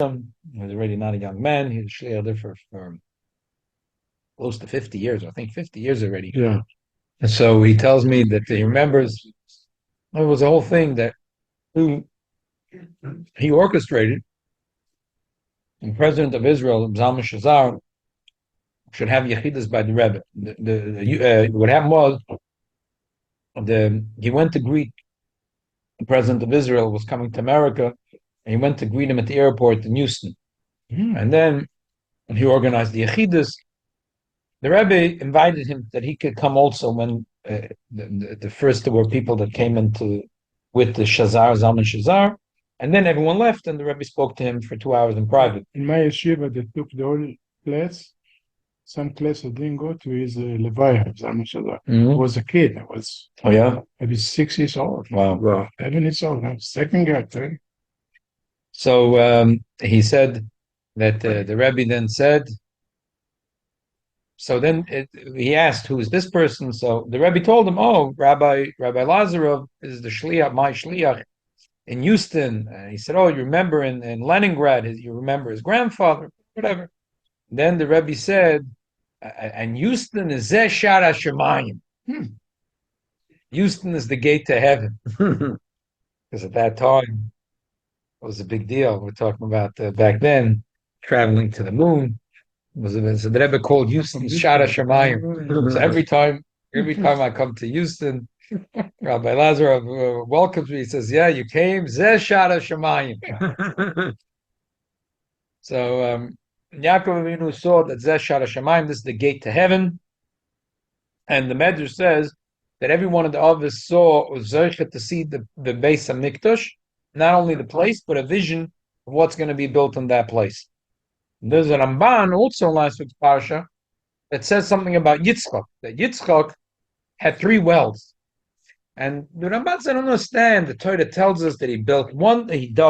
He was already not a young man. He was shliach there for close to 50 years. I think 50 years already. Yeah. And so he tells me that he remembers it was a whole thing that he orchestrated. The president of Israel, Zalman Shazar, should have yechidus by the Rebbe. What happened was he went to greet the president of Israel was coming to America, and he went to greet him at the airport in Houston. And then he organized the yechidus. The Rebbe invited him that he could come also when the first there were people that came into with the Shazar, Zalman Shazar, and then everyone left, and the Rebbe spoke to him for 2 hours in private. In my yeshiva, they took the whole class. Some class I didn't go to is Levaya. I was a kid. I was maybe 6 years old. Wow. 7 years old. I was second grade. Right? So he said that the Rebbe then said. So then he asked, "Who is this person?" So the Rebbe told him, "Oh, Rabbi Lazarov is the shliach, my shliach in Houston." And he said, "Oh, you remember in Leningrad? You remember his grandfather, whatever." Then the Rebbe said, "And Houston is Zeh Shara Shemayim. Houston is the gate to heaven." Because at that time it was a big deal. We're talking about back then traveling to the moon. So the Rebbe called Houston Shara Shemayim. So every time I come to Houston, Rabbi Lazarov welcomes me. He says, "Yeah, you came. Zeh Shara Shemayim." So Yaakov Avinu saw that Zeh Shara Shemayim, this is the gate to heaven, and the Medrash says that every one of the Avos saw was zeichet to see the Beis Hamikdash, not only the place but a vision of what's going to be built in that place. There's a Ramban also in last week's parsha that says something about Yitzchak, that Yitzchak had 3 wells. And the Ramban said, I don't understand. The Torah tells us that he dug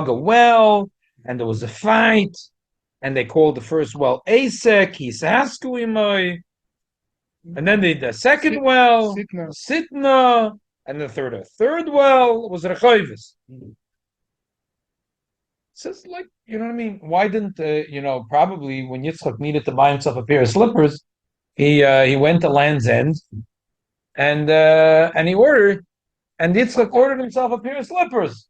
a well, and there was a fight, and they called the first well Asek, Hisasku Imoy, and then the second well, Sitna, and the third well was Rechoivis. Says, like, you know what I mean? Why didn't probably when Yitzchak needed to buy himself a pair of slippers, he went to Land's End and he ordered, and Yitzchak ordered himself a pair of slippers,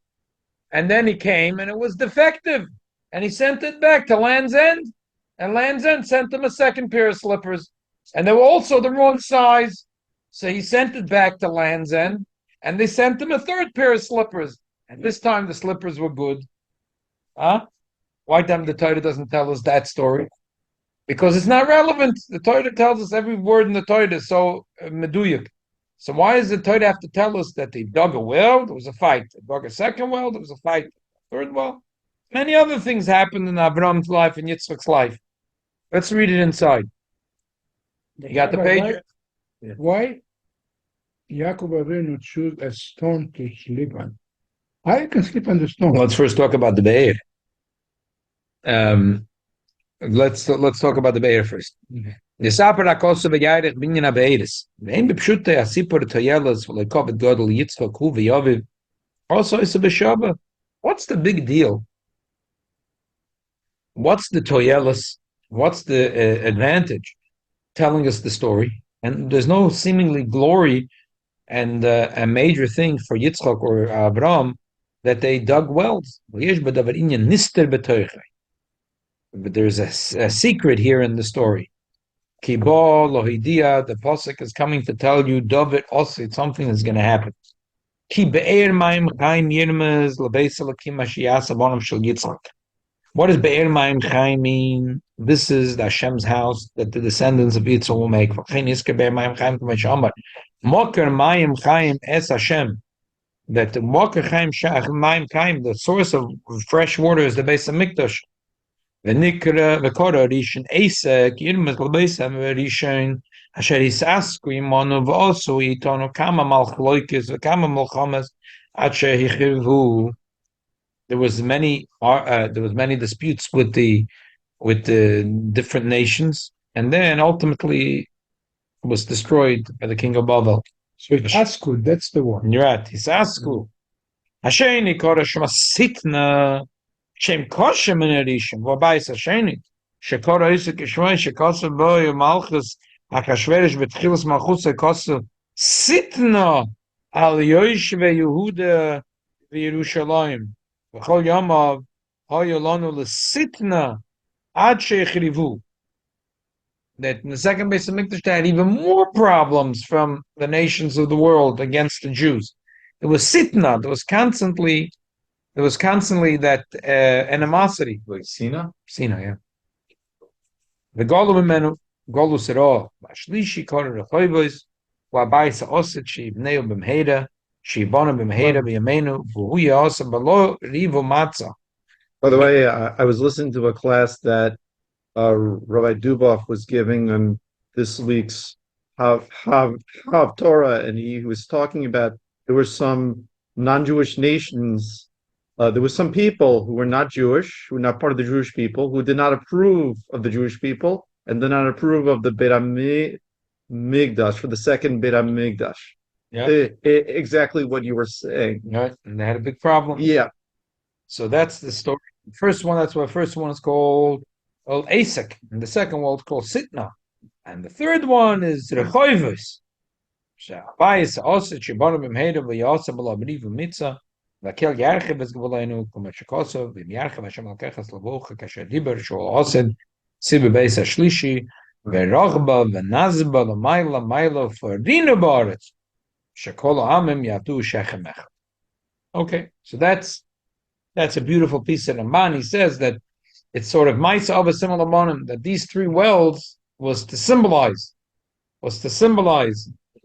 and then he came and it was defective, and he sent it back to Land's End, and Land's End sent him a second pair of slippers, and they were also the wrong size, so he sent it back to Land's End, and they sent him a third pair of slippers, and this time the slippers were good. Why the Torah doesn't tell us that story? Because it's not relevant. The Torah tells us every word in the Torah is so meduyuk. So why does the Torah have to tell us that they dug a well, there was a fight. They dug a second well, there was a fight. Third well. Many other things happened in Abraham's life and Yitzchak's life. Let's read it inside. You got the page? Why Yaakov Avinu choose a stone to sleep on? I can sleep on the stone. Let's first talk about the Be'er. Let's talk about the Be'er first. Yisapar HaKosu v'yayrech binyan HaBe'eris. V'ein b'pshutei asipur toyelas v'lekovet godel Yitzchak hu v'yoviv. Also is a b'shaba. What's the big deal? What's the toyelas? What's the advantage? Telling us the story. And there's no seemingly glory and a major thing for Yitzchak or Abraham that they dug wells. But there's a secret here in the story. Kibo lohidia, the pasuk is coming to tell you, David also, it's something that's going to happen. Ki be'er ma'im chaim yirmez lebeis elokim mashiyas abonam shel Yitzchak. What does be'er ma'im chaim mean? This is the Hashem's house that the descendants of Yitzchak will make. V'chein yizker be'er ma'im chaim k'may shamar. Moker ma'im chaim es Hashem. That the Moker chaim ma'im chaim, the source of fresh water is the Beis Hamikdash. V'nikra v'kora rishon Asek yirmez lebeis rishon asher hisasku imonu v'osu itonu kama malchloikis v'kama molchamas asher hichivhu. There was many disputes with the different nations, and then ultimately it was destroyed by the king of Babel. So it's Asku, that's the one. You're right. It's Asku. Hasheni kora shema sitna. Shem koshem in erishim, v'bayis hasheni, shekor ha'isik yishmoi, shekosav boi malchus, hakashverish betchilas malchus, shekosav sitna al yoshve Yehuda v'Yerushalayim, v'chol yomav ha'yolonu l'sitna ad sheichrivu. That in the second base of Mikdash they had even more problems from the nations of the world against the Jews. It was sitna. There was constantly that animosity. Like Sina? Sina, yeah. The Golu Mimenu, Golu Sero, Bashlishi Korer Rechoivos, Wabayis Oset, Shibneu Bimheda, Shibona Bimheda, Biyamenu, Vuhuya Osa Balo, Rivo Matzah. By the way, I was listening to a class that Rabbi Duboff was giving on this week's Hav Torah, and he was talking about there were some non-Jewish nations. There were some people who were not Jewish, who were not part of the Jewish people, who did not approve of the Jewish people and did not approve of the Beit HaMikdash, for the second Beit HaMikdash. Yeah, exactly what you were saying. right, and they had a big problem. Yeah. So that's the story. The first one, that's why the first one is called Asik, and the second one is called Sitna, and the third one is Rechoivos. Shabayis Oset, Shibona Bimheda, V'yasa B'la Mitzah. Vakel Yarchev es Gvolainu, Kumachakosov, Vim Yarchev Hashem Alkechas Lavocha, Kasher Diber, Shol Osed, Sibu Beis HaShlishi, Verochba, Venazba, Lamayla, Milo, Ferdina Baretz, Shekol Amim Yatu Shechem Echad. Okay, so that's a beautiful piece of Ramban. He says that it's sort of Maisa of a similar monim, that these three wells was to symbolize the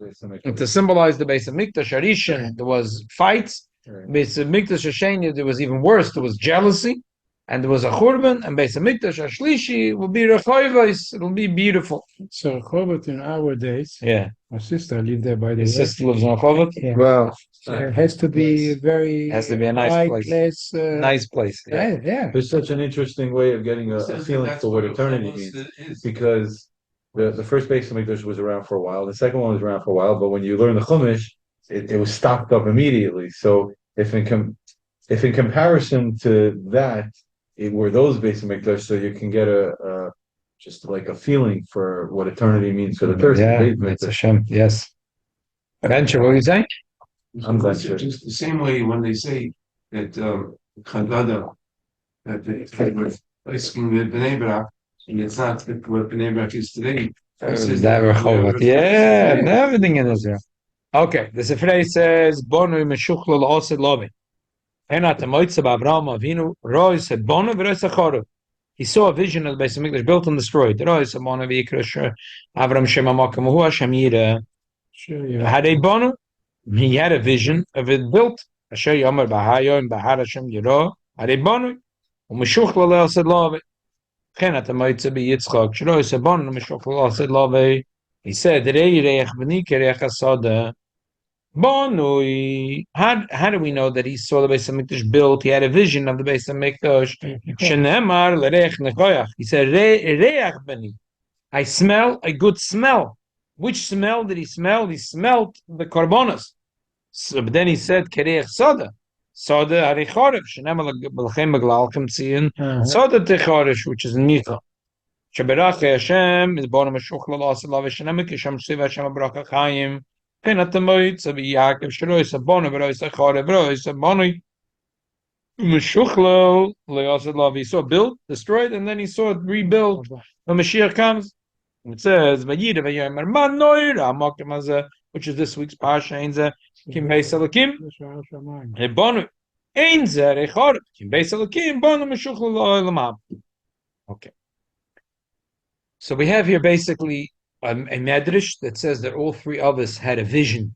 Beis HaMikdash Arishan. There was fights. Beis HaMikdash Hasheni, there was even worse. There was jealousy, and there was a churban. And Beis HaMikdash Hashlishi will be rechoivos. It will be beautiful. So Rehovot in our days. Yeah, My sister lived there by the your way. sister lives in Rehovot. Yeah. Well, So it has to be very. Has to be a nice place. Nice place. Yeah. Yeah. there's such an interesting way of getting a feeling for what eternity means, because the first Beis HaMikdash was around for a while, the second one was around for a while, but when you learn the Chumash, it was stopped up immediately. So if in comparison to that, it were those Beis HaMikdash, so you can get a just like a feeling for what eternity means for the person. Yeah, it's Hashem. Yes. Venture, what are you saying? I'm glad It's just the same way when they say that Chagada, that they were asking with Bnei Brak, and it's not what Bnei Brak is today. That Rehovot. Yeah, and everything in Israel. Okay, the Sifrei says, Bonu Meshuchlo L'Osid Lovi. Enat Moitze B'Avraham Avinu, Roi said, Bonu V'Roi Sachoru. He saw a vision of the Beis HaMikdash built and destroyed. Roi said, Bonu V'Yikra Avram Shem HaMakom Hu Hashem Yireh. Had a Bonu, he had a vision of it built. Asher Yomer B'Hayo and B'Har Hashem Yireh. Had a Bonu, U'Meshuchlo L'Osid Lovi. Enat Moitze B'Yitzchak, Roi said, Bonu Meshuchlo L'Osid Lovi. He said, Rei Reich B'Ni Kerech HaSoda. Bonui. How do we know that he saw the Beis HaMikdash built? He had a vision of the Beis HaMikdash. Shenemar l'reich nechoyach. He said, Reach beni. I smell a good smell. Which smell did he smell? He smelled the korbanos. So, but then he said, Kereich soda. Soda harichorev. Shenemar l'chem b'glalchem tziyin. Soda techoresh, which is in Micha. Sheberach Hashem is born Meshuch l'La'aseh Lav Shenemar Kishem Shiv Hashem Abracha Chaim. Kenat Moitz of Yaakov Shrois Abona Verois Achore Verois Aboni Meshuchlo Leosid. He saw built, destroyed, and then he saw it rebuilt when Mashiach comes. It says Vayida Vayomer Man Noir Amokim Hazeh, which is this week's Parsha. Einze Kim Beis Elokim Ebonu Einze Rechor Kim Beis Elokim Bonu Meshuchlo Le'olam. Okay. So we have here basically a medrash that says that all three of us had a vision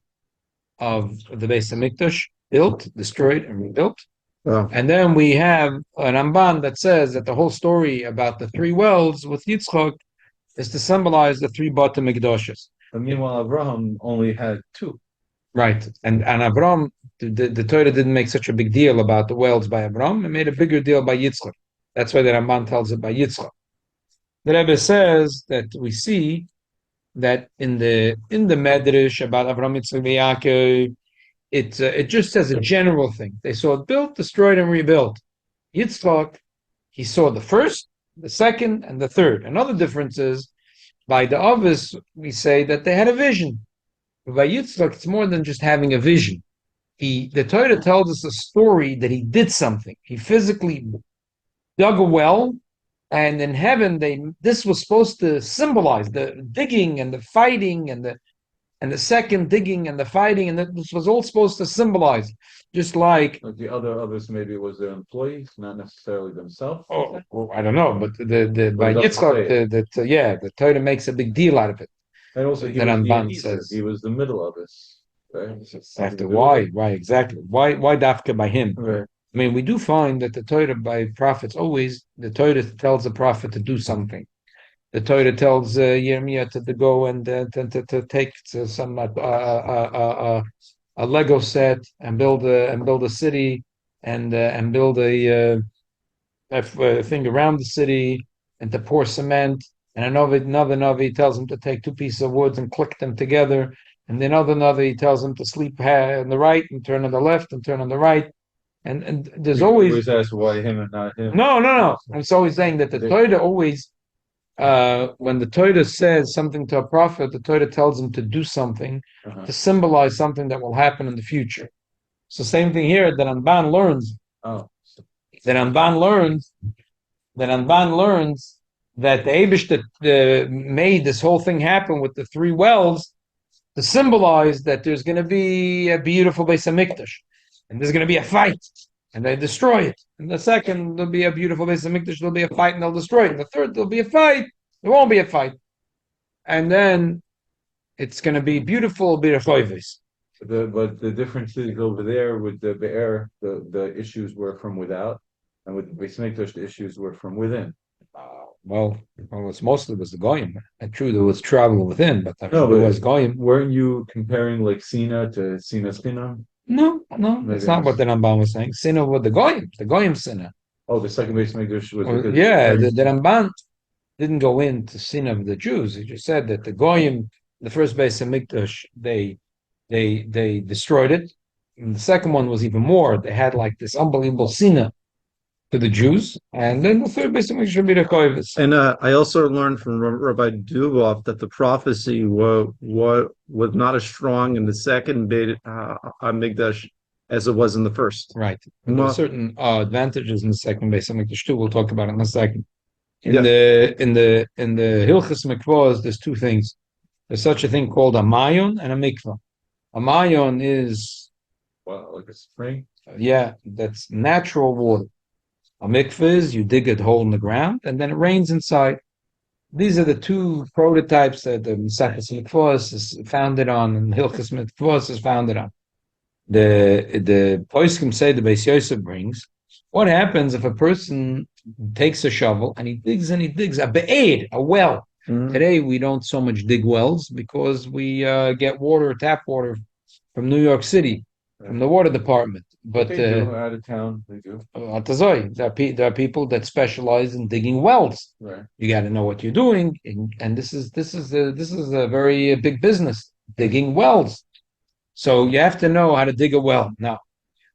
of the Beis HaMikdash built, destroyed, and rebuilt. Oh. And then we have an Ramban that says that the whole story about the three wells with Yitzchak is to symbolize the three bottom Mikdashes. And meanwhile, Abraham only had two. Right. And Abraham, the Torah didn't make such a big deal about the wells by Abraham. It made a bigger deal by Yitzchak. That's why the Ramban tells it by Yitzchak. The Rebbe says that we see that in the Medrash about Avraham, Yitzchak, Yaakov, it just says a general thing. They saw it built, destroyed, and rebuilt. Yitzchak, he saw the first, the second, and the third. Another difference is, by the Avos, we say that they had a vision. By Yitzchak, it's more than just having a vision. The Torah tells us a story that he did something. He physically dug a well, and in heaven, this was supposed to symbolize the digging and the fighting and the second digging and the fighting, and this was all supposed to symbolize, just like the other others, maybe it was their employees, not necessarily themselves. Oh, well, I don't know, but by Yitzchak, the Torah makes a big deal out of it. And also, he That was the Ramban Eliezer. says. He was the middle of this. Right? After why exactly? Why dafka by him? Right. I mean, we do find that the Torah by prophets always, the Torah tells the prophet to do something. The Torah tells Yirmiyah to go and to take some a Lego set and build a city and build a thing around the city and to pour cement. And another Navi tells him to take two pieces of wood and click them together. And then another Navi tells him to sleep on the right and turn on the left and turn on the right. And there's always asked why him and not him. No. I'm always saying that the Torah always, when the Torah says something to a prophet, the Torah tells him to do something to symbolize something that will happen in the future. So same thing here that Ramban learns. Oh. That Ramban learns that the Eibush that made this whole thing happen with the three wells to symbolize that there's going to be a beautiful Beis Hamikdash, and there's going to be a fight, and they destroy it. And the second, there'll be a beautiful Beis Hamikdash, there'll be a fight, and they'll destroy it. And the third, there'll be a fight, there won't be a fight. And then it's going to be beautiful, be a choivis. But the difference is over there with the Be'er, the issues were from without, and with the Beis Hamikdash, the issues were from within. It's mostly was the goyim. And true, there was travel within, but No, but it was goyim. Weren't you comparing like Sina to Sina Spina? No, that's not what the Ramban was saying. Sinner with the goyim sinner. Oh, the second Beis Hamikdash was. The Ramban didn't go into sin of the Jews. He just said that the goyim, the first Beis Hamikdash, they destroyed it, and the second one was even more. They had like this unbelievable sinner to the Jews, and then the third Beis Hamikdash should be the koivus. And I also learned from Rabbi Dubov that the prophecy was not as strong in the second Beit Hamikdash as it was in the first. Right. And there are certain advantages in the second Beis Hamikdash too. We'll talk about it in a second. In the Hilchas Mikvahs, there's two things. There's such a thing called a mayon and a mikvah. A mayon is like a spring. That's natural water. A mikveh is you dig a hole in the ground and then it rains inside. These are the two prototypes that the Mesachas Mikvahs is founded on and Hilchas Mikvahs is founded on. The Poskim say the Beis Yosef brings. What happens if a person takes a shovel and he digs a be'ed, a well? Mm-hmm. Today we don't so much dig wells because we get tap water from New York City, from the water department. But they do, out of town, they do. There are people that specialize in digging wells. Right. You got to know what you're doing, and this is a very big business, digging wells. So you have to know how to dig a well. Now,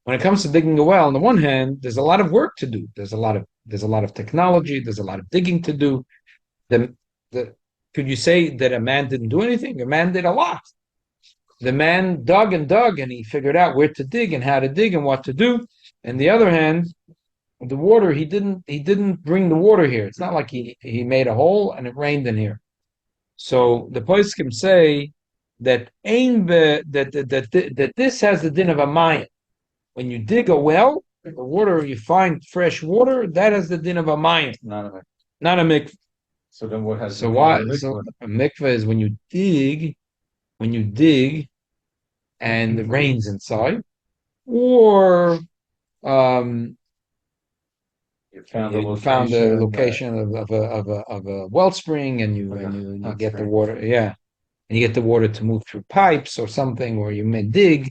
when it comes to digging a well, on the one hand, there's a lot of work to do. There's a lot of technology. There's a lot of digging to do. Could you say that a man didn't do anything? A man did a lot. The man dug and he figured out where to dig and how to dig and what to do. On the other hand, the water, he didn't bring the water here. It's not like he made a hole and it rained in here. So the poskim say that this has the din of a mayan. When you dig a well, the water, you find fresh water, that has the din of a mayan. Not a mikveh. So then what has a mikveh is when you dig and it rains inside, or you found the location of a wellspring and you get the water, and you get the water to move through pipes or something, or you may dig.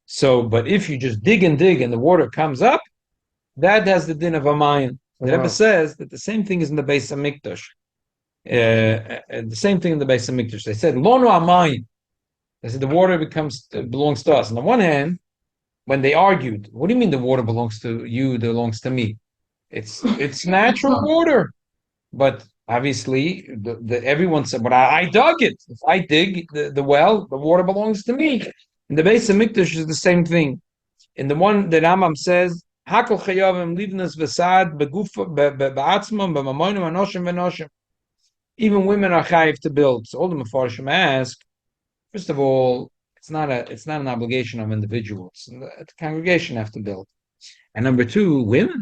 So, but if you just dig and the water comes up, that has the din of a mayan. The Rebbe says that the same thing is in the Beis Hamikdash. The same thing in the Beis Hamikdash. They said lono amayin. They said the water belongs to us. On the one hand, when they argued, what do you mean the water belongs to you, belongs to me? It's natural water, but obviously everyone said, "But I dug it. If I dig the well, the water belongs to me." In the base of Mikdash is the same thing. In the one that Rambam says, "Hakol chayavim livnas v'sad begufa be'atzmam be'mamonim anoshim v'noshim." Even women are chayiv to build. So all the Mefarshim ask, first of all, it's not an obligation of individuals. The congregation have to build. And number two, women.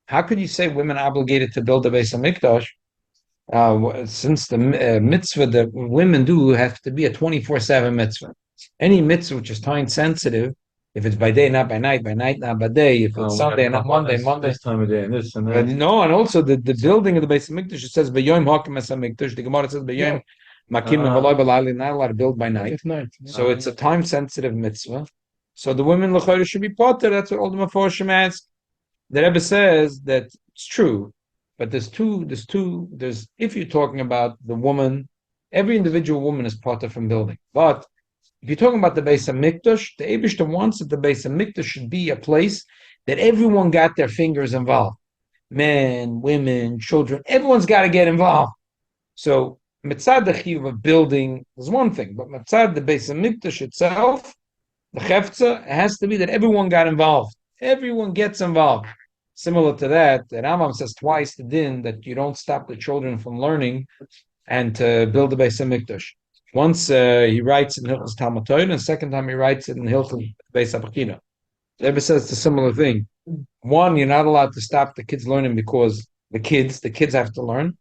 How could you say women are obligated to build the Beis Hamikdash? Since the mitzvah that women do have to be a 24/7 mitzvah. Any mitzvah which is time sensitive, if it's by day, not by night, not by day, if it's Sunday, not Monday. This time of day and this and that. No, and also the building of the Beis Hamikdash, it says B'yom Hakim Es Hamikdash. The Gemara says B'yom Makim V'Loi B'Layli, not allowed to build by night. So it's a time sensitive mitzvah. So the women l'chayr should be potter. That's what all the Mefarshim ask. The Rebbe says that it's true, but there's if you're talking about the woman, every individual woman is potter from building. But if you're talking about the Beis Hamikdash, the Eibishter wants that the Beis Hamikdash should be a place that everyone got their fingers involved. Men, women, children, everyone's got to get involved. So mitzad the chiyuv of building is one thing, but mitzad the Beis Hamikdash itself, the chefza, has to be that everyone got involved. Everyone gets involved. Similar to that, the Rambam says twice the din that you don't stop the children from learning and to build the Beis Hamikdash. Once he writes in Hilchos Talmud Torah, and the second time he writes it in Hilchos Beis Habachina. The Rebbe says it's a similar thing. One, you're not allowed to stop the kids learning because the kids have to learn.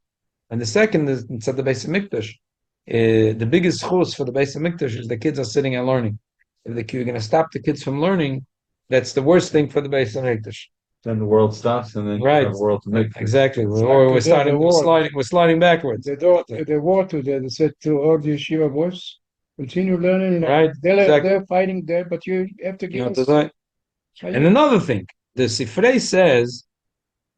And the second is inside the Beis Hamikdash. The biggest chus for the Beis Hamikdash is the kids are sitting and learning. If you're going to stop the kids from learning, that's the worst thing for the Beis Hamikdash. Then the world stops, and then you have a world to make. Exactly. We're sliding backwards. The water they said to all the yeshiva boys, continue learning. Right. They're fighting there, but you have to give us. And another thing, the Sifrei says,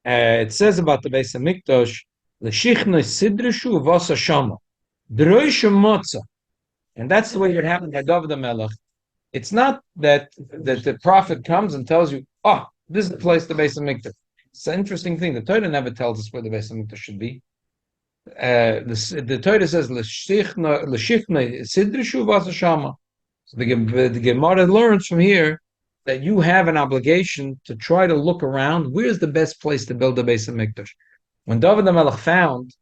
it says about the Beis Hamikdash, l'shichna sidrishu v'asa shama, d'roisha motza, and that's the way it happened by David HaMelech. It's not that the prophet comes and tells you, this is the place, the Beis Hamikdash. It's an interesting thing. The Torah never tells us where the Beis Hamikdash should be. The Torah says l'shichna sidrishu v'asa shama. So the Gemara learns from here that you have an obligation to try to look around. Where's the best place to build the Beis Hamikdash? When David HaMelech found,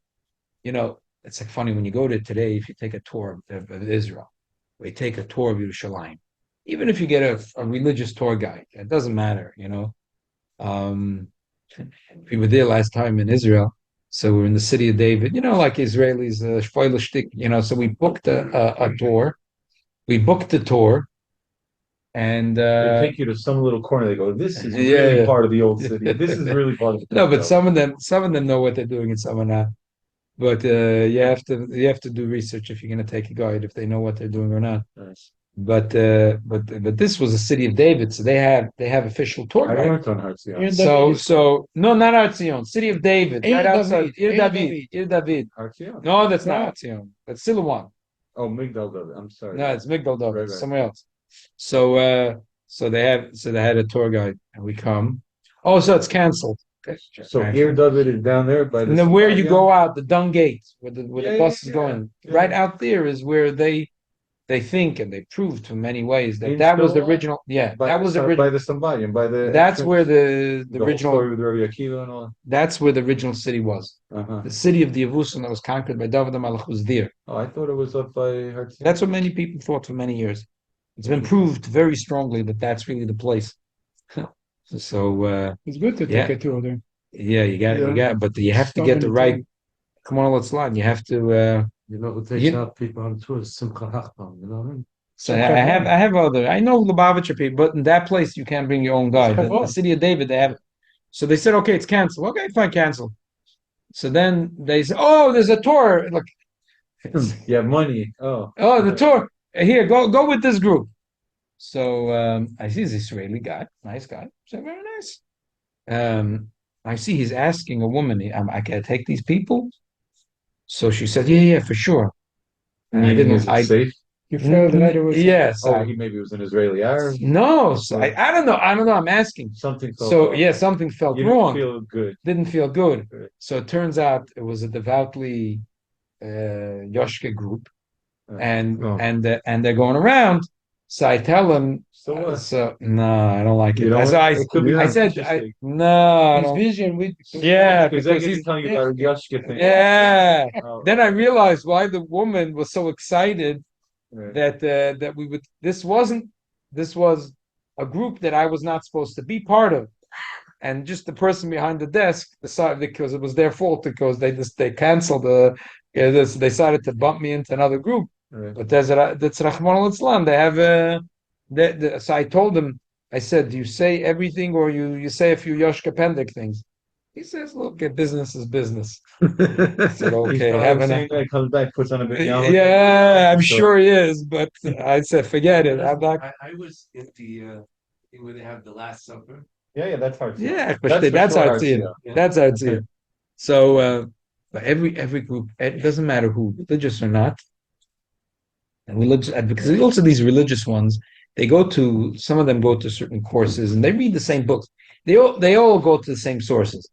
it's like funny when you go to today. If you take a tour of Israel, or you take a tour of Yerushalayim, even if you get a religious tour guide, it doesn't matter. We were there last time in Israel, so we're in the city of David. Like Israelis, so we booked a tour. We booked the tour, and they take you to some little corner. They go, "This is really part of the old city. This is really part of the." No, but some of them know what they're doing, and some are not. But you have to do research if you're going to take a guide, if they know what they're doing or not. Nice. But this was a city of David, so they have official tour guide. I went on Har Zion. So no, not Har Zion, city of David, right outside Ir David. Har Zion. No, that's not Har Zion. That's Silouan. Oh, Migdal David. I'm sorry. No, it's Migdal David. Right. Somewhere else. So they had a tour guide, and we come. Oh, so it's canceled. So here, David is down there by the. And then where you go out, the dung gate, where the bus is going, right out there is where they think and they proved in many ways that was the original. Yeah, that was the original. By the Sambayan, by the. That's where the original. Story with Rabbi Akiva and all. That's where the original city was. The city of the Yevusim that was conquered by David HaMelech was there. Oh, I thought it was up by Har Zion. That's what many people thought for many years. It's been proved very strongly that that's really the place. So it's good to take a tour there. Yeah, you got, but you have to get the right. Come on, let's slide. You have to. Who takes out people on tours? Simcha Hachman, you know what I mean? So I have other. I know Lubavitcher people, but in that place you can't bring your own guide. The city of David, they have. So they said, okay, it's canceled. Okay, fine, cancel. So then they said, oh, there's a tour. Look, you have money. Oh, the tour. Here, go with this group. So I see this Israeli guy, nice guy. So very nice. I see he's asking a woman, I can take these people? So she said, yeah, for sure. And is it safe? You felt right away. Yes. Oh, he maybe was an Israeli Arab. No, so I don't know. I don't know. I'm asking. Something felt So off. yeah, something felt You didn't wrong. feel good. Didn't feel good. Right. So it turns out it was a devoutly Yoshke group, and Oh. and they're going around. So I tell them, So what? so no, I don't like You it. don't So like- I, It could be I said, interesting. no, I His don't. vision with Yeah, Because because he's he's telling you about a Yashka thing. yeah. Oh, Then I realized why the woman was so excited right. that we would. This wasn't. This was a group that I was not supposed to be part of, and just the person behind the desk decided because it was their fault because they canceled they decided to bump me into another group. Right. But that's Rahman al-Islam. They have so I told him. I said, "Do you say everything, or you say a few Yoshka Pendik things?" He says, "Look, business is business." I said, He's "Okay, probably have saying an." that, comes back, puts on a big yarmulke. Yeah, I'm So- sure he is, but I said, "Forget it." I'm not. I was in the thing where they have the Last Supper. Yeah, that's hard. To Yeah, That's for that's sure how I hard see to it. Yeah. That's how I see Okay. it. So, but every group, it doesn't matter who, religious or not, and religious because also these religious ones, they go to some of them go to certain courses and they read the same books. They all go to the same sources.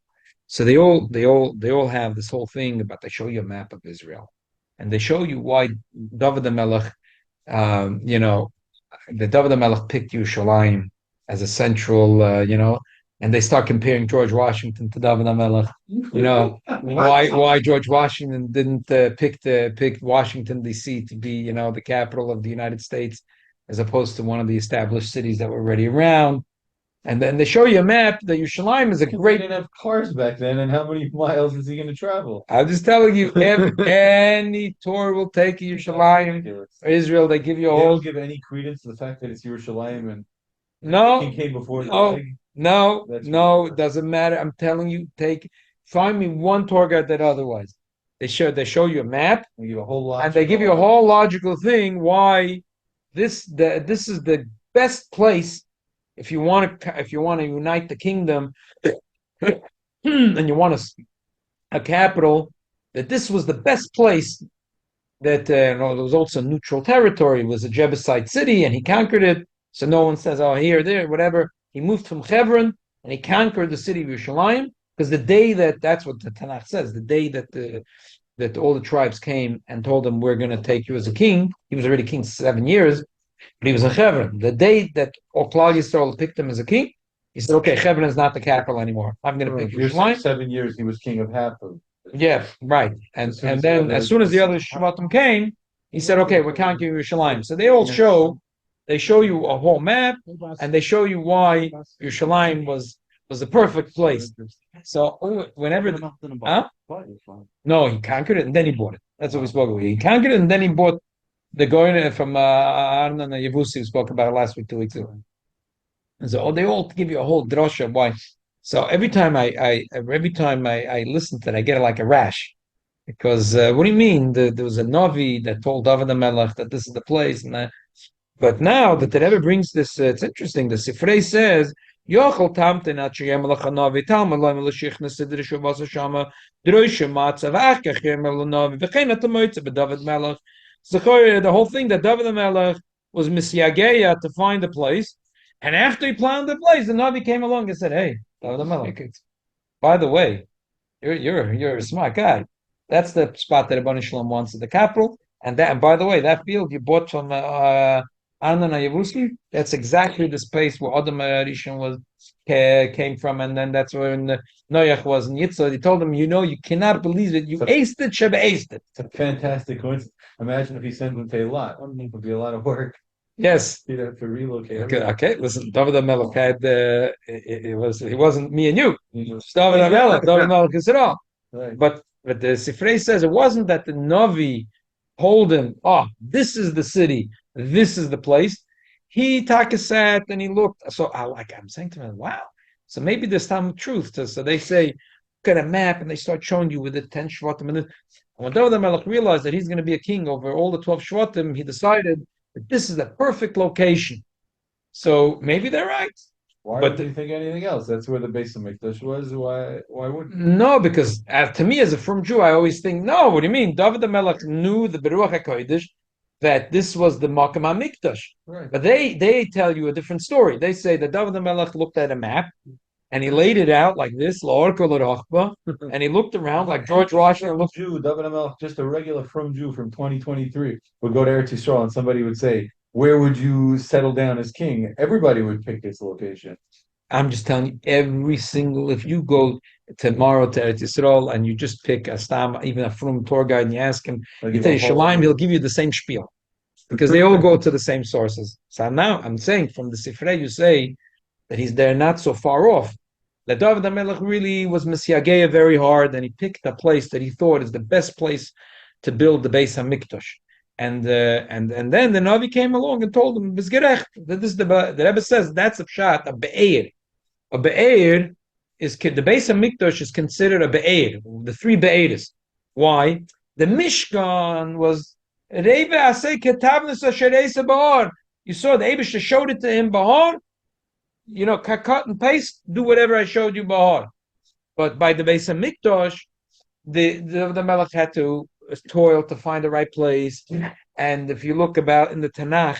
So they all have this whole thing about they show you a map of Israel, and they show you why David the Melech, the David the Melech picked Yerushalayim as a central, and they start comparing George Washington to David HaMelech. Why George Washington didn't pick Washington D.C. to be the capital of the United States as opposed to one of the established cities that were already around. And then they show you a map that Yerushalayim is a They great. didn't have cars back then, and how many miles is he going to travel? I'm just telling you, any tour will take you Yerushalayim, Ridiculous. Israel. They give you a They whole. don't give any credence to the fact that it's Yerushalayim and No, he came before the no, egg. no, That's no. It ridiculous. doesn't matter. I'm telling you, find me one tour guide that otherwise. They show you a map They give a whole lot. and they give you a whole logical thing why this is the best place if you want to unite the kingdom and you want a capital, that this was the best place that there was also neutral territory. It was a Jebusite city and he conquered it. So no one says, oh, here, there, whatever. He moved from Hebron and he conquered the city of Yerushalayim because the day that's what the Tanakh says, the day that all the tribes came and told him, we're going to take you as a king. He was already king 7 years, but he was in Hebron. The day that Klal Yisrael picked him as a king, he said, okay, Hebron is not the capital anymore. I'm going to pick You're Yerushalayim. 7 years, he was king of half of. Yeah, right. And As soon as then the as soon as the other- other Shvatim came, he said, okay, we're conquering Yerushalayim. So they show you a whole map and they show you why Yerushalayim was the perfect place. So whenever no, he conquered it and then he bought it. That's what we spoke about. He conquered it and then he bought the Goyen from Arnon and Yevusi, we spoke about it last week, 2 weeks ago. And so they all give you a whole drosha of why. So every time I listen to it, I get like a rash. Because what do you mean? There was a Navi that told David HaMelech that this is the place, but now that it ever brings this, it's interesting. The Sifrei says, "Yochel tamten at sheyem lachanavi talma loim l'shichna sidre shavasa shama droisha matzav achach yem lanavi v'chein atamoitze b'David Melech." The whole thing that David HaMelech was misyageya to find a place, and after he planned the place, the Navi came along and said, "Hey, David HaMelech, by the way, you're a smart guy. That's the spot that Rabban Shalom wants at the capital. And by the way, that field you bought from Arnon Yevusi, that's exactly the space where Adam Rishon came from, and then that's where Noach was in Yitzhak. He told him, you cannot believe it. You aced it, Sheba aced it. It's a fantastic coincidence. Imagine if he sent him to a lot. It would be a lot of work. Yes. He'd have to relocate. Okay. Listen, David HaMelech had he wasn't me and you. David HaMelech is it all. Right. But the Sifrei says it wasn't that the Navi told him, this is the city, this is the place. He sat and he looked. So I'm saying to him, wow. So maybe there's some truth to. So they say, look at a map, and they start showing you with the 10 Shvatim. And when David HaMelech realized that he's going to be a king over all the 12 Shvatim, he decided that this is the perfect location. So maybe they're right. Why would you think anything else? That's where the base of Mikdash was. Why wouldn't? No, because to me as a firm Jew, I always think, no, what do you mean? David HaMelech knew the Beruach HaKodesh, that this was the Makam HaMikdash. Right. But they tell you a different story. They say that David HaMelech looked at a map and he laid it out like this, and he looked around like George Washington looked. Jew, David Amel, just a regular from Jew from 2023 would go to Eretz Yisrael and somebody would say, where would you settle down as king? Everybody would pick this location. I'm just telling you, if you go tomorrow to Eretz Yisrael and you just pick a stam, even a from tour guide, and you ask him, you tell you Shalim, he'll give you the same spiel because they all go to the same sources. So now I'm saying from the Sifrei, you say that he's there not so far off. That David HaMelech really was Messiageya very hard, and he picked a place that he thought is the best place to build the Beis HaMikdash. And then the Navi came along and told him, "Bizgerecht." That this the Rebbe says that's a pshat, a be'er. A be'er is the Beis HaMikdash is considered a be'er. The three be'eres. Why? The Mishkan was Reve Asay Ketavnus Asherei Bahar. You saw the Eibush showed it to him Bahar. Cut and paste, do whatever I showed you, Bahar. But by the Beis HaMikdash, the Melech had to toil to find the right place. And if you look about in the Tanakh,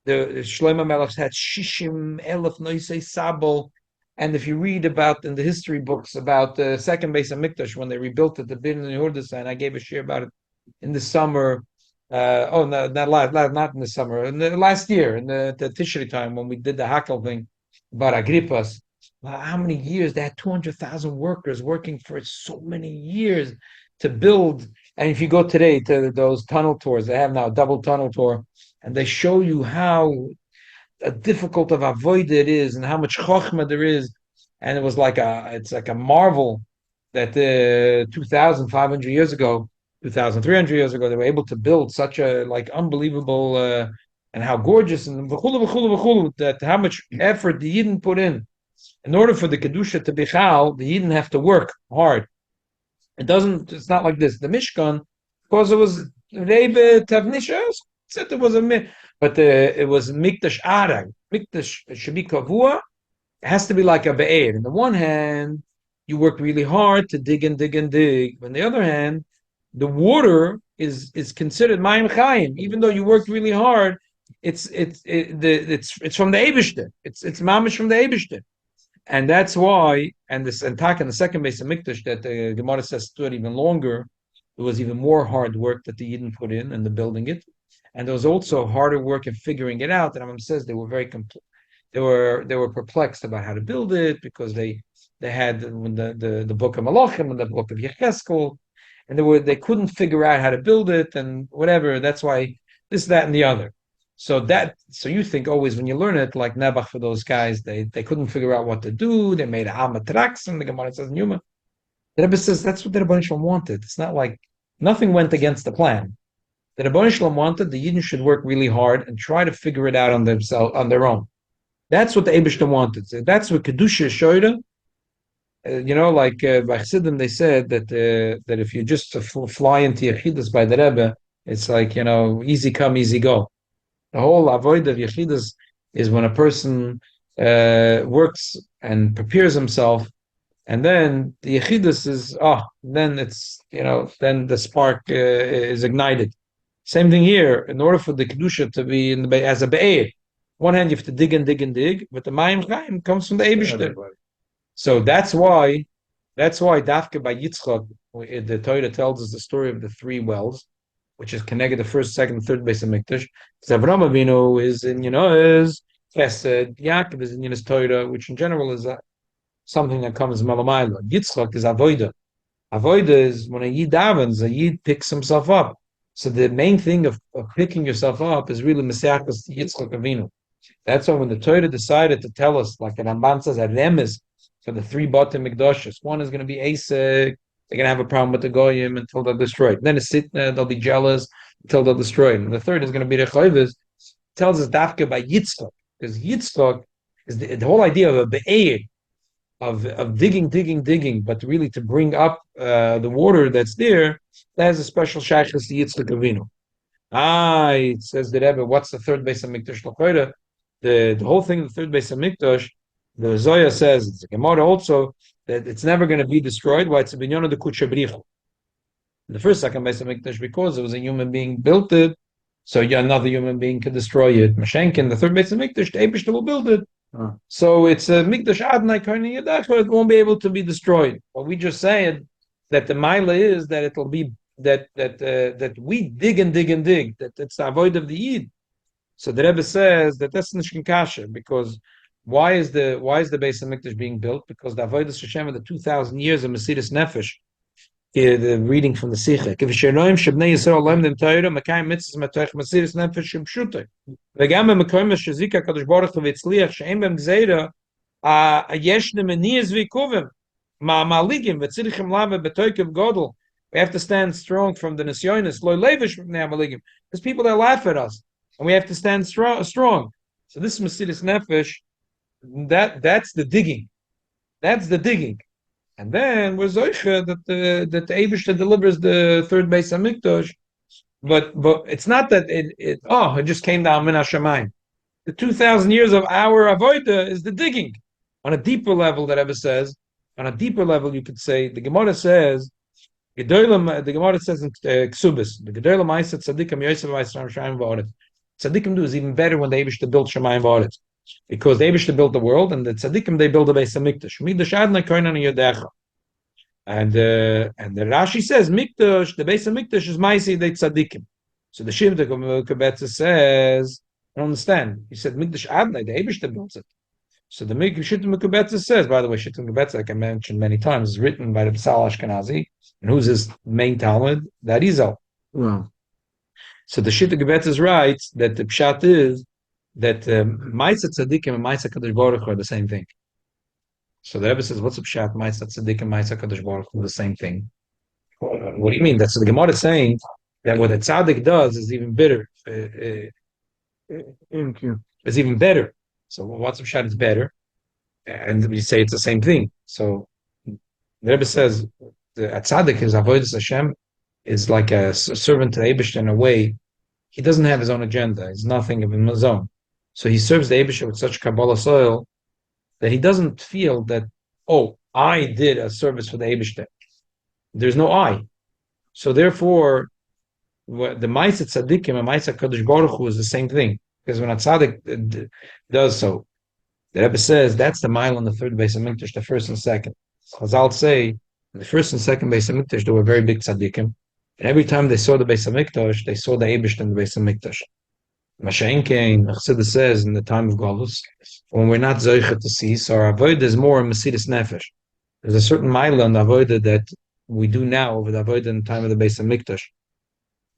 the Shlomo Melech had Shishim Elef Noisei Sabel. And if you read about in the history books about the second Beis HaMikdash, when they rebuilt it, the Bin and Yehuda, and I gave a share about it in the summer. No, not in the summer. In the last year, in the Tishri time, when we did the Hakel thing, about Agrippas, how many years? They had 200,000 workers working for so many years to build. And if you go today to those tunnel tours, they have now a double tunnel tour, and they show you how difficult of avoid it is and how much chokhmah there is. And it's like a marvel that 2,500 years ago, 2,300 years ago, they were able to build such a unbelievable and how gorgeous and that how much effort the Yidden put in order for the Kedusha to be chal, the Yidden have to work hard. It's not like this. The Mishkan, because it was Rebbe Tavnisha, said it was but it was Mikdash Arag. Mikdash should be Kavua. It has to be like a Be'er. On the one hand, you work really hard to dig and dig and dig. On the other hand, the water is considered Mayim Chaim. Even though you worked really hard, it's from the Eibishter. It's mamish from the Eibishter, and that's why. And this attack in the second Beis HaMikdash that the Gemara says stood even longer. There was even more hard work that the Yidden put in the building it, and there was also harder work in figuring it out. And Rambam says they were they were perplexed about how to build it because they had the book of Malachim and the book of Yecheskel, and they couldn't figure out how to build it and whatever. That's why this, that, and the other. So you think always when you learn it, like Nebuch for those guys, they couldn't figure out what to do. They made a Hamatrax, and the Gemara says Numa. The Rebbe says that's what the Rebbeinu Shalom wanted. It's not like nothing went against the plan. The Rebbeinu Shalom wanted the Yidden should work really hard and try to figure it out on their own. That's what the Eibishter wanted. So that's what Kedusha Shoyda. By Chassidim, they said that if you just fly into Yechidus by the Rebbe, it's like easy come, easy go. The whole avoid of Yechidus is when a person works and prepares himself, and then the Yechidus is then it's then the spark is ignited. Same thing here. In order for the Kedusha to be as a Be'er, one hand you have to dig and dig and dig, but the Mayim Chaim comes from the Eibishter. So that's why Dafka by Yitzchak, the Torah tells us the story of the three wells, which is connected the first, second, third Beis HaMikdash. Because Avraham Avinu is in his Chesed, Yaakov is in his Torah, which in general is something that comes Malamayla. Yitzchak is Avoida. Avoida is when a Yid davens, a Yid picks himself up. So the main thing of picking yourself up is really Mesiachas Yitzchak Avinu. That's why when the Torah decided to tell us, like an Ramban says, a remes for the three Bate Mikdashos, one is going to be Asik, they're going to have a problem with the Goyim until they're destroyed. Then a Sitna, they'll be jealous until they're destroyed. And the third is going to be Rechoivis, tells us Dafka by Yitzchak, because Yitzchak is the whole idea of a Be'er, of digging, but really to bring up the water that's there, that has a special Shaykhs to Yitzchak Avinu. It says the Rebbe, what's the third Beis HaMikdash L'Choyra? The whole thing, the third Beis HaMikdash, the Zoya says, it's a Gemara also, that it's never going to be destroyed. Why? It's a binyan of the Kutsha Bricha. The first, second Beis HaMikdash, because it was a human being built it, So another human being could destroy it. Mashenkin, the third base of Mikdash, the Eibishter will build it. So it's a Mikdash Adonai Koine Yadach, it won't be able to be destroyed. What we just said that the Maila is that it'll be that we dig and dig and dig, that it's the avoid of the Yid. So the Rebbe says that that's Nishkin Kasha, because why is the base of Mikdash being built? Because the avoid of Hashem of the 2,000 years of Mesiris Nefesh. The reading from the Sicha. If Shenoim Shabnei Yisrael Lem Dem Torah, Makayim Mitzvahs Matoich Mesiris Nefesh Shem Pshutai. V'gam Mekoyim Shezika Kadosh Baruch Hu V'Tzliach She'em Bem Gzeira Yesh Nemeniyas V'Kovim Ma'Maligim V'Tzirichem Lava B'Toikim Godel. We have to stand strong from the Nisyonis Lo Levish Ma'Nei Maligim. There's people that laugh at us, and we have to stand strong. So this Mesiris Nefesh, that's the digging. That's the digging. And then we're zoiche that the Eibishter delivers the third base of Mikdash, but it's not that it just came down min hashamayim. The 2,000 years of our avodah is the digging. On a deeper level, that Rebbe says, on a deeper level, you could say the Gemara says, the Gemara says in Ksubis, the Gedolim Ma'aseh Tzadikim Yosef V'Yisrael Shamayim V'Aretz. Tzadikim do is even better when the Eibishter built Shamayim V'Aretz. Because the Eibishter built the world, and the tzaddikim they build the Beis Hamikdash. Mikdash Adonai Koinan Yodecha. And the Rashi says Mikdash, the Beis Hamikdash is Ma'aseh de tzaddikim. So the Shiur Kebetza says, I don't understand. He said Mikdash Adonai, the Eibishter builds it. So the Shiur Kebetza says, by the way, Shiur Kebetza, like I mentioned many times, is written by the Psal Ashkenazi, and who's his main Talmud? The Arizal. Wow. So the Shiur Kebetza writes that the pshat is that Ma'aseh Tzadikim and Ma'aseh Kadosh Baruch Hu are the same thing. So the Rebbe says, what's a pshat? Ma'aseh Tzadikim and Ma'aseh Kadosh Baruch Hu are the same thing. What do you mean? That's the Gemara is saying that what a tzaddik does is even better. Is even better. So what's a pshat? It's better. And we say it's the same thing. So the Rebbe says a tzaddik is avodas Hashem, is like a servant to the Eibishter in a way. He doesn't have his own agenda. He's nothing of his own. So he serves the Eibishter with such Kabbalah soil that he doesn't feel that, oh, I did a service for the Eibishter. There's no I. So therefore, the Ma'aseh Tzadikim and Ma'aseh Kadosh Baruch Hu is the same thing. Because when a tzaddik does so, the Rebbe says that's the mile on the third base of Mikdash, the first and second. Chazal say the first and second base of Mikdash, they were very big tzaddikim. And every time they saw the Beis Hamikdash, they saw the Eibishter in the Beis Hamikdash. Mashenkein, Chassidus says in the time of Golus, when we're not zoicha to see, so our avodah is more Mesiris Nefesh. There's a certain mile on the avodah that we do now over the avodah in the time of the Beis Hamikdash,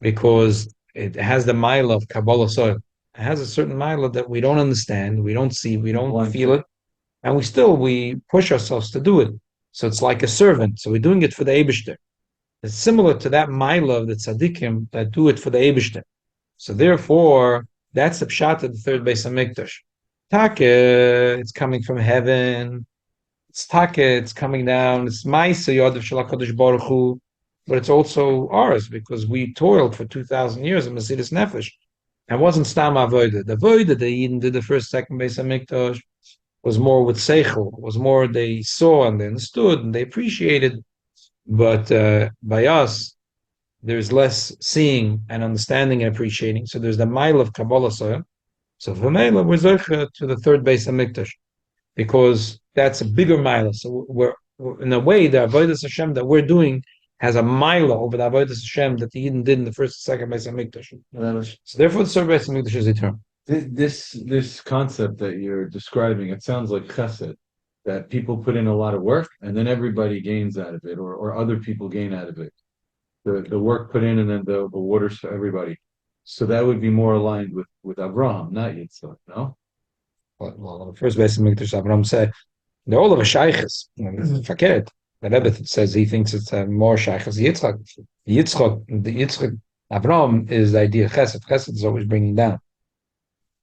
because it has the mile of Kabbalah soil. It has a certain mile that we don't understand, we don't see, we don't feel it, and we push ourselves to do it. So it's like a servant. So we're doing it for the Eibishter. It's similar to that Maila of the tzaddikim that do it for the Eibishter. So therefore, that's the pshat of the third Beis Hamikdash. Take, it's coming from heaven. It's coming down. It's Ma'aseh Yodav Shel HaKadosh Baruch Hu, but it's also ours because we toiled for 2,000 years in Mesiris Nefesh. And it wasn't Stam Avodah. The Avodah they even did the first, second Beis Hamikdash was more with Seichel. Was more they saw and they understood and they appreciated. But by us, there's less seeing and understanding and appreciating. So there's the mile of Kabbalah soil. So for Mela, we're zoche to the third Beis Hamikdash because that's a bigger mile. So we're in a way the avodas Hashem that we're doing has a mile over the avodas Hashem that the Eden did in the first and second Beis Hamikdash. So therefore, the third Beis Hamikdash is eternal. This concept that you're describing, it sounds like chesed. That people put in a lot of work and then everybody gains out of it, or other people gain out of it. The work put in and then the waters for everybody. So that would be more aligned with Abraham, not Yitzchak, no? Well, the first Beis Hamikdash, Abraham said, they're all of a shaykhs. Fakert. The Rebbe says he thinks it's more shaykhs. Yitzchak, Abraham is the idea of chesed. Chesed is always bringing down.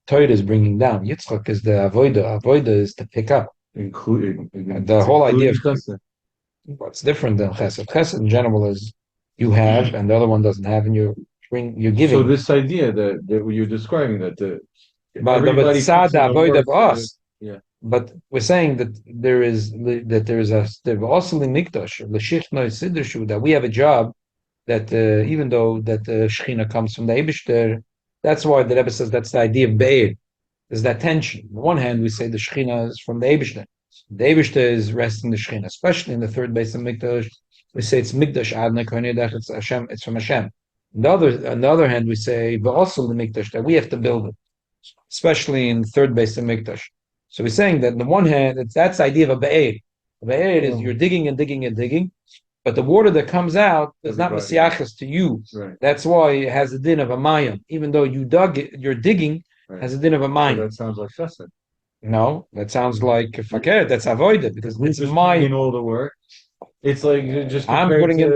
Torah is bringing down. Yitzchak is the avodah. Avodah is to pick up. The whole idea of chesed. What's different than chesed? Chesed in general is you have and the other one doesn't have, and you're giving. So this idea that you're describing that but tzad avoid of us. Yeah. But we're saying that there is a also mikdash l'shichno sidrshu that we have a job that even though that the Shechina comes from the Eibishter, That's why the Rebbe says that's the idea of Be'er. There's that tension. On the one hand, we say the Shekhinah is from the Eibishter. The Eibishter is resting the Shekhinah, especially in the third base of Mikdash. We say it's Mikdash Adna Koinedach, it's Hashem, it's from Hashem. On the other hand, we say but also the Mikdash that we have to build it, especially in the third base of Mikdash. So we're saying that on the one hand, that's the idea of a Be'er. A Be'er is you're digging and digging and digging, but the water that comes out is not Messiachas to you. Right. That's why it has the din of a Mayim. Even though you dug it, you're digging, has a din of a Mayim. So that sounds like chesed. No, that sounds like fakir. That's avoided because it's my. In all the work, it's like just. I'm putting in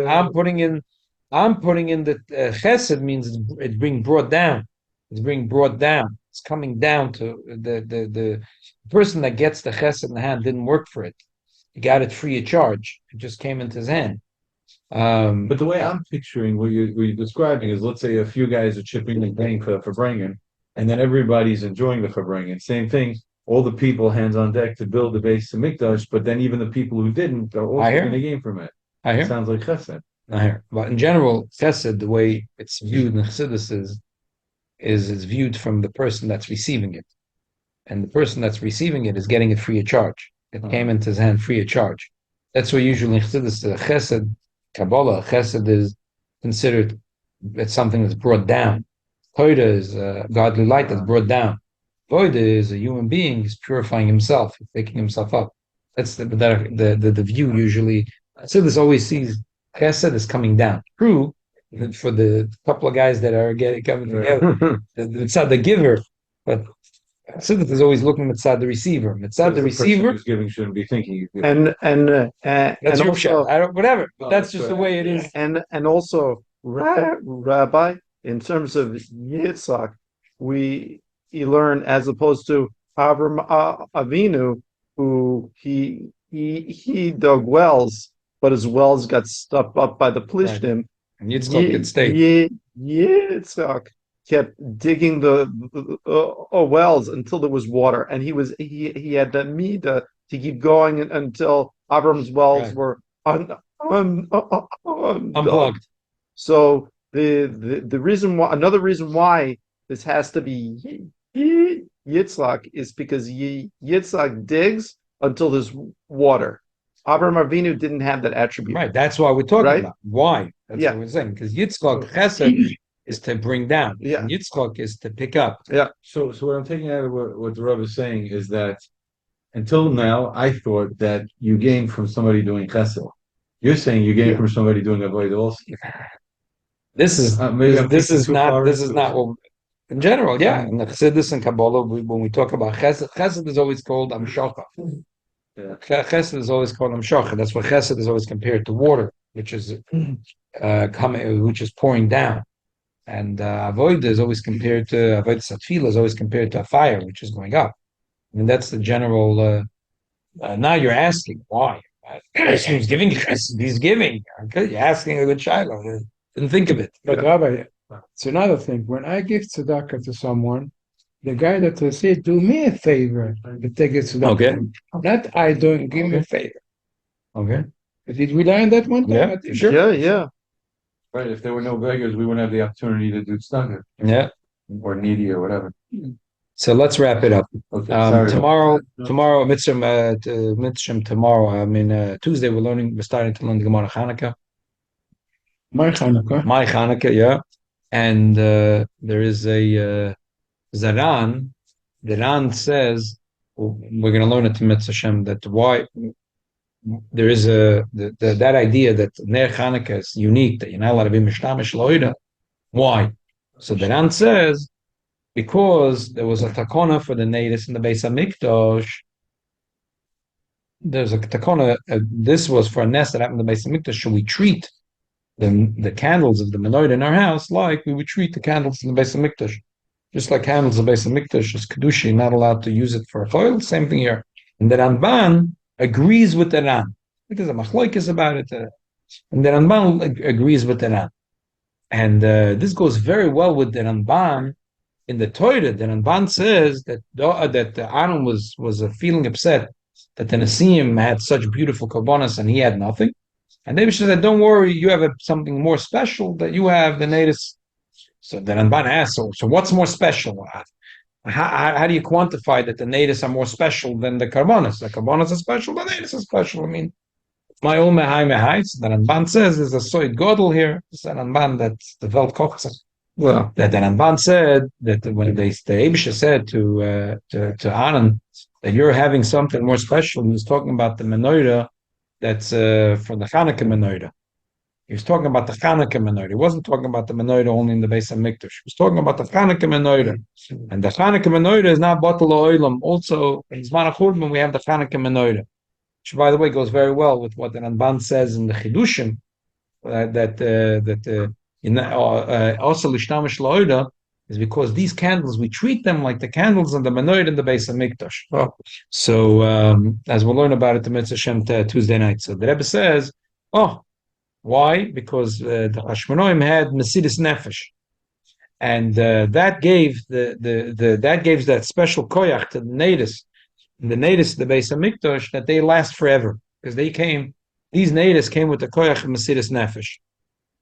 the chesed means it's being brought down. It's being brought down. It's coming down to the person that gets the chesed in the hand didn't work for it. He got it free of charge. It just came into his hand. But the way I'm picturing what you're describing is, let's say a few guys are chipping and paying for Farbrengen, and then everybody's enjoying the Farbrengen. Same thing. All the people hands on deck to build the base of Mikdash, but then even the people who didn't are also going to gain from it. I hear. It sounds like chesed. I hear. But in general, chesed, the way it's viewed in Chassidus is it's viewed from the person that's receiving it. And the person that's receiving it is getting it free of charge. It came into his hand free of charge. That's what usually in Chassidus, chesed, Kabbalah, chesed is considered, it's something that's brought down. Toida is godly light that's brought down. Void is a human being. He's purifying himself. He's picking himself up. That's the view usually. Chassidus always sees chesed is coming down. True, for the couple of guys that are coming together, it's not the giver, but Chassidus is always looking at the receiver. Mitzad the receiver who's giving shouldn't be thinking. And that's your also, I don't whatever. No, that's just the way it is. And also, Rabbi, in terms of Yitzhak, he learned as opposed to Avram Avinu, who he dug wells, but his wells got stuck up by the Plishtim. Right. And Yitzchak could stay. Yitzhak kept digging the wells until there was water, and he had the midah to keep going until Avram's wells were unplugged. So the reason why, another reason why this has to be Yitzhak is because Yitzhak digs until there's water. Abraham Avinu didn't have that attribute. Right. That's why we're talking about. Why? That's what we're saying. Because Yitzchak chesed is to bring down. Yeah. And Yitzchak is to pick up. Yeah. So what I'm taking out of what the Rebbe is saying is that until now, I thought that you gain from somebody doing chesed. You're saying you gain from somebody doing avodah also. This is not what. In general, in the Chassidus and Kabbalah, when we talk about chesed, chesed is always called amshacha. Chesed is always called amshacha. That's why chesed is always compared to water, which is pouring down, and avodah is always compared to avodah satfila is always compared to a fire, which is going up. I mean, that's the general. Now you're asking why? He's giving chesed. He's giving. Okay, you're asking a good child. Didn't think of it. But Rabbi, it's another thing. When I give tzedakah to someone, the guy that will say, do me a favor to take it tzedakah. Okay. Not I don't, give me a favor. Okay. Did we learn that one time? Yeah, sure. Yeah. Right. If there were no beggars, we wouldn't have the opportunity to do tzedakah. Yeah. Or needy or whatever. So let's wrap it up. Okay. Tomorrow, Mitzvah tomorrow. I mean, Tuesday we're starting to learn the Gemara Chanukah. My Chanukah, yeah. And there is a Zaran. The Ran says we're going to learn it to Mitzvah Hashem that why there is that idea that Ner Chanukah is unique, that you're not allowed to be mishtamish loida. Why? So the Ran says because there was a takona for the natives in the Beis Hamikdash. There's a takona. This was for a nest that happened in the Beis Hamikdash. Should we treat the candles of the menorah in our house like we would treat the candles in the Beis Hamikdash? Just like candles in the Beis Hamikdash is kedusha, not allowed to use it for a oil. Same thing here. And the Ramban agrees with the Ran because the machloek is about it. And the Ramban agrees with the Ran. And this goes very well with the Ramban in the Torah. The Ramban says that Aaron was feeling upset that the Nesiim had such beautiful korbanos and he had nothing. And David said, "Don't worry, you have something more special that you have the natives." So the Ramban asks, so what's more special? How do you quantify that the natives are more special than the karbonas? The karbonas are special, the natives are special. I mean, my own mehai. So the Ramban says there's a soid godel here. It's a Ramban that's the Welt kocht. Well, that the Ramban said that when the Eibusha said to Aaron that you're having something more special, he was talking about the menorah that's for the Chanukah menorah. He was talking about the Chanukah menorah. He wasn't talking about the menorah only in the Beis Hamikdash. He was talking about the Chanukah menorah. And the Chanukah menorah is not Batal Oilam. Also, in Zman HaChurban, we have the Chanukah menorah, which, by the way, goes very well with what the Ramban says in the Chidushim, also Lishtamish La'oida, is because these candles, we treat them like the candles in the menorah in the Beis Hamikdash. Oh. So, as we'll learn about it the Mitzvah Shem Tuesday night. So the Rebbe says, why? Because the Hashmonaim had Mesidus Nefesh, and that gave that special koyach to the natives of the Beis Hamikdash, that they last forever, because these natives came with the koyach of Mesidus Nefesh,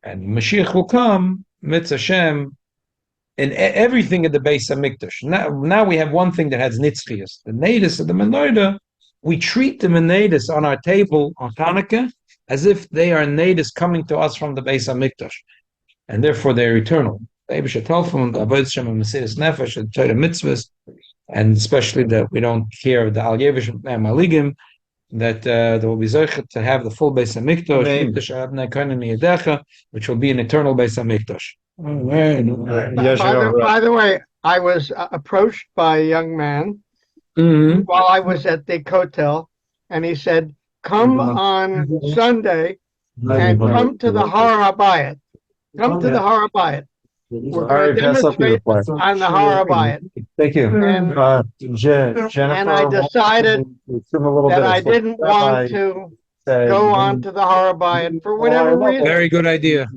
and Mashiach will come Mitzvah Shem in everything in the Beis Hamikdash. Now we have one thing that has nitzchias. The natives of the menorah, we treat the natives on our table on Hanukkah as if they are natives coming to us from the Beis Hamikdash, and therefore they're eternal. And especially that we don't care the Al Yevish and Maligim, that there will be Zeichet to have the full Beis Hamikdash, which will be an eternal Beis Hamikdash. By the way, I was approached by a young man while I was at the hotel, and he said, come on Sunday and come to the Har HaBayit. Come to the Har HaBayit. We're going to demonstrate on the Har HaBayit. Thank you. And I decided that I didn't want to go on to the Har HaBayit for whatever reason. Very good idea.